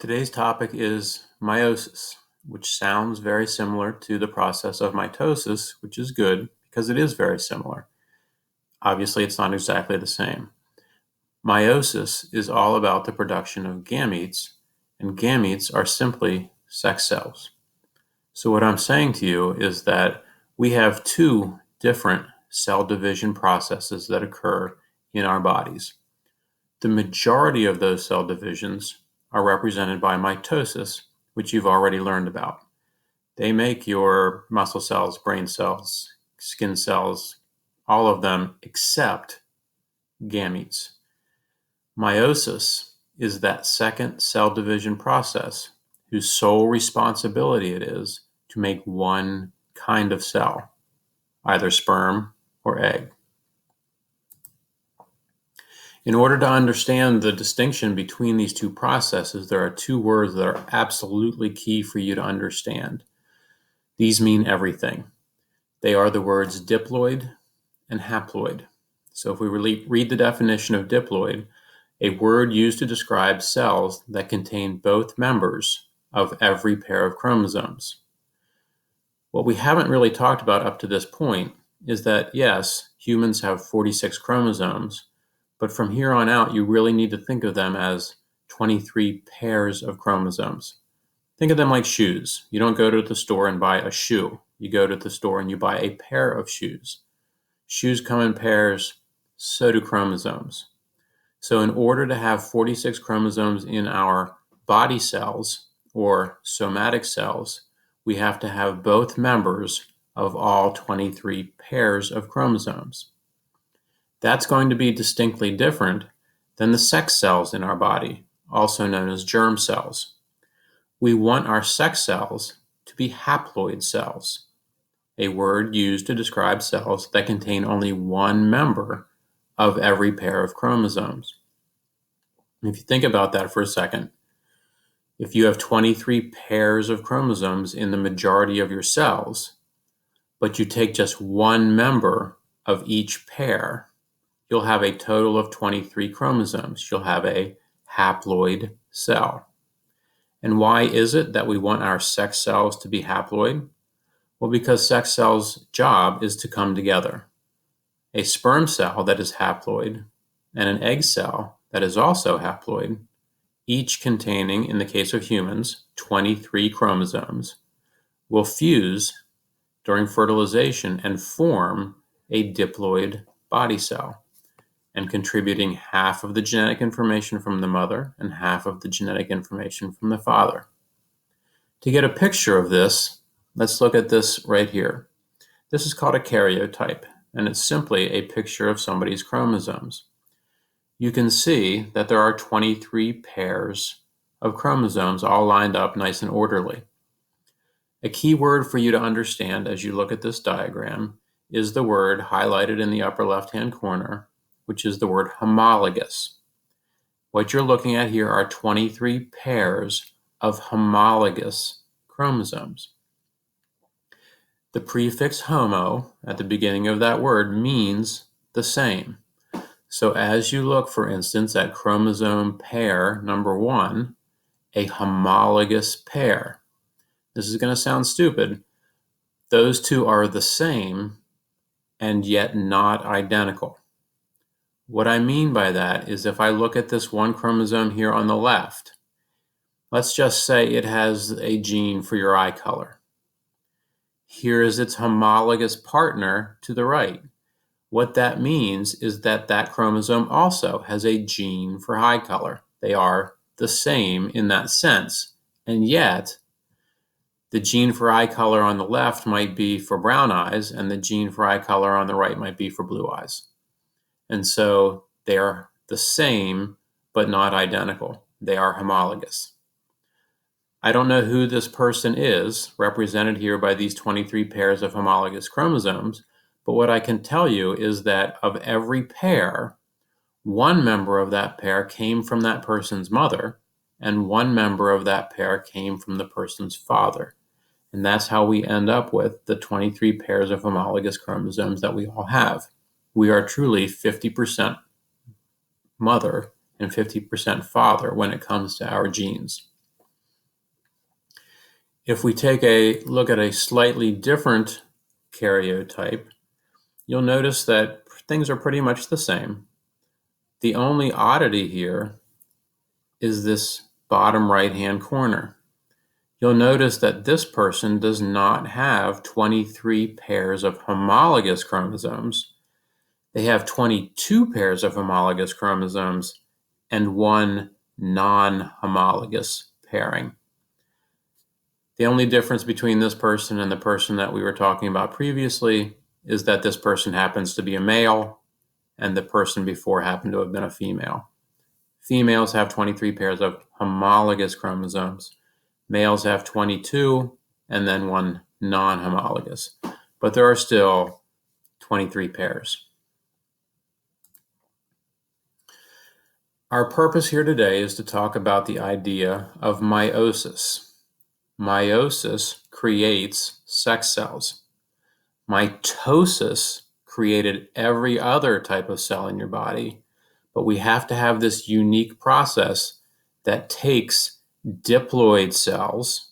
Today's topic is meiosis, which sounds very similar to the process of mitosis, which is good because it is very similar. Obviously, it's not exactly the same. Meiosis is all about the production of gametes, and gametes are simply sex cells. So what I'm saying to you is that we have two different cell division processes that occur in our bodies. The majority of those cell divisions are represented by mitosis, which you've already learned about. They make your muscle cells, brain cells, skin cells, all of them except gametes. Meiosis is that second cell division process whose sole responsibility it is to make one kind of cell, either sperm or egg. In order to understand the distinction between these two processes, there are two words that are absolutely key for you to understand. These mean everything. They are the words diploid and haploid. So if we read the definition of diploid, a word used to describe cells that contain both members of every pair of chromosomes. What we haven't really talked about up to this point is that, yes, humans have 46 chromosomes, but from here on out, you really need to think of them as 23 pairs of chromosomes. Think of them like shoes. You don't go to the store and buy a shoe. You go to the store and you buy a pair of shoes. Shoes come in pairs, so do chromosomes. So in order to have 46 chromosomes in our body cells or somatic cells, we have to have both members of all 23 pairs of chromosomes. That's going to be distinctly different than the sex cells in our body, also known as germ cells. We want our sex cells to be haploid cells, a word used to describe cells that contain only one member of every pair of chromosomes. If you think about that for a second, if you have 23 pairs of chromosomes in the majority of your cells, but you take just one member of each pair, you'll have a total of 23 chromosomes. You'll have a haploid cell. And why is it that we want our sex cells to be haploid? Well, because sex cells' job is to come together. A sperm cell that is haploid and an egg cell that is also haploid, each containing, in the case of humans, 23 chromosomes, will fuse during fertilization and form a diploid body cell, and contributing half of the genetic information from the mother and half of the genetic information from the father. To get a picture of this, let's look at this right here. This is called a karyotype, and it's simply a picture of somebody's chromosomes. You can see that there are 23 pairs of chromosomes all lined up nice and orderly. A key word for you to understand as you look at this diagram is the word highlighted in the upper left-hand corner, which is the word homologous. What you're looking at here are 23 pairs of homologous chromosomes. The prefix homo at the beginning of that word means the same. So as you look, for instance, at chromosome pair number 1, a homologous pair. This is going to sound stupid. Those two are the same and yet not identical. What I mean by that is if I look at this one chromosome here on the left, let's just say it has a gene for your eye color. Here is its homologous partner to the right. What that means is that that chromosome also has a gene for eye color. They are the same in that sense, and yet the gene for eye color on the left might be for brown eyes, and the gene for eye color on the right might be for blue eyes. And so they are the same, but not identical. They are homologous. I don't know who this person is, represented here by these 23 pairs of homologous chromosomes, but what I can tell you is that of every pair, one member of that pair came from that person's mother, and one member of that pair came from the person's father. And that's how we end up with the 23 pairs of homologous chromosomes that we all have. We are truly 50% mother and 50% father when it comes to our genes. If we take a look at a slightly different karyotype, you'll notice that things are pretty much the same. The only oddity here is this bottom right-hand corner. You'll notice that this person does not have 23 pairs of homologous chromosomes. They have 22 pairs of homologous chromosomes and one non-homologous pairing. The only difference between this person and the person that we were talking about previously is that this person happens to be a male and the person before happened to have been a female. Females have 23 pairs of homologous chromosomes. Males have 22 and then one non-homologous. But there are still 23 pairs. Our purpose here today is to talk about the idea of meiosis. Meiosis creates sex cells. Mitosis created every other type of cell in your body, but we have to have this unique process that takes diploid cells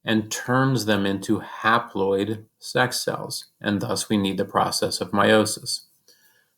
and turns them into haploid sex cells, and thus we need the process of meiosis.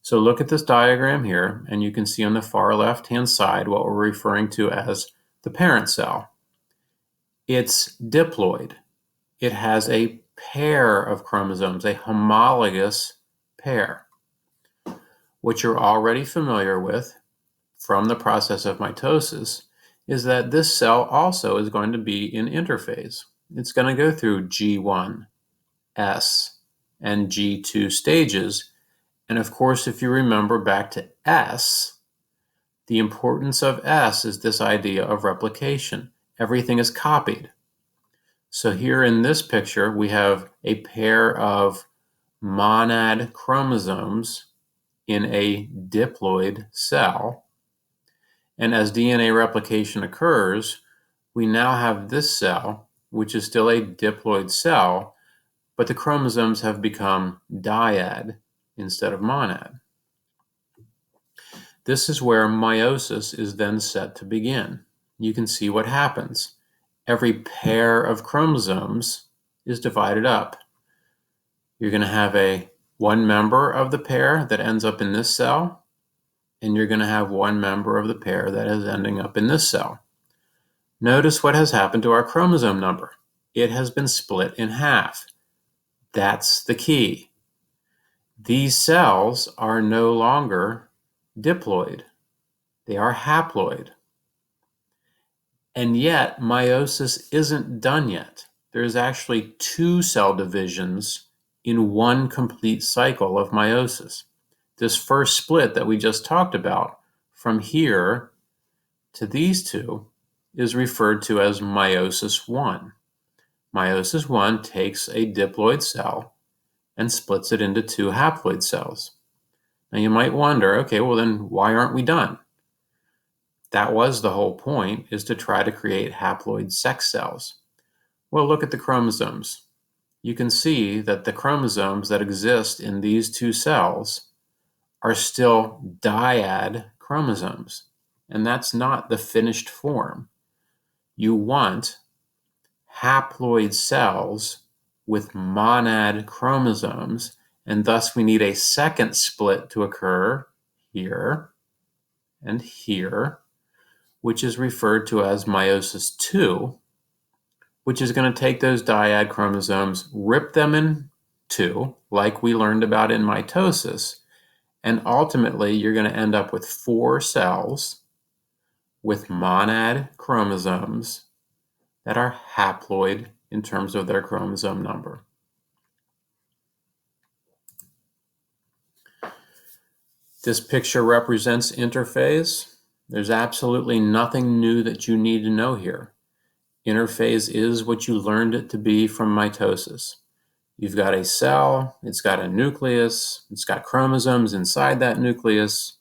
So look at this diagram here, and you can see on the far left-hand side what we're referring to as the parent cell. It's diploid. It has a pair of chromosomes, a homologous pair. What you're already familiar with from the process of mitosis is that this cell also is going to be in interphase. It's going to go through G1, S, and G2 stages. And of course, if you remember back to S, the importance of S is this idea of replication. Everything is copied. So here in this picture, we have a pair of monad chromosomes in a diploid cell. And as DNA replication occurs, we now have this cell, which is still a diploid cell, but the chromosomes have become dyad instead of monad. This is where meiosis is then set to begin. You can see what happens. Every pair of chromosomes is divided up. You're going to have one member of the pair that ends up in this cell, and you're going to have one member of the pair that is ending up in this cell. Notice what has happened to our chromosome number. It has been split in half. That's the key. These cells are no longer diploid. They are haploid. And yet, meiosis isn't done yet. There's actually 2 cell divisions in one complete cycle of meiosis. This first split that we just talked about, from here to these 2, is referred to as meiosis 1. Meiosis 1 takes a diploid cell and splits it into 2 haploid cells. Now you might wonder, okay, well then why aren't we done? That was the whole point, is to try to create haploid sex cells. Well, look at the chromosomes. You can see that the chromosomes that exist in these 2 cells are still dyad chromosomes, and that's not the finished form. You want haploid cells with monad chromosomes, and thus we need a second split to occur here and here, which is referred to as meiosis 2, which is going to take those dyad chromosomes, rip them in 2, like we learned about in mitosis, and ultimately you're going to end up with 4 cells with monad chromosomes that are haploid in terms of their chromosome number. This picture represents interphase. There's absolutely nothing new that you need to know here. Interphase is what you learned it to be from mitosis. You've got a cell, it's got a nucleus, it's got chromosomes inside that nucleus,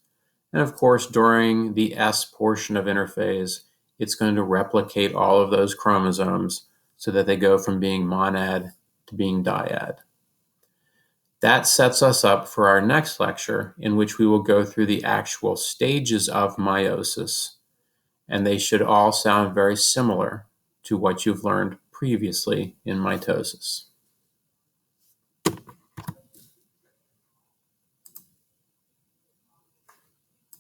and of course during the S portion of interphase, it's going to replicate all of those chromosomes so that they go from being monad to being dyad. That sets us up for our next lecture, in which we will go through the actual stages of meiosis, and they should all sound very similar to what you've learned previously in mitosis.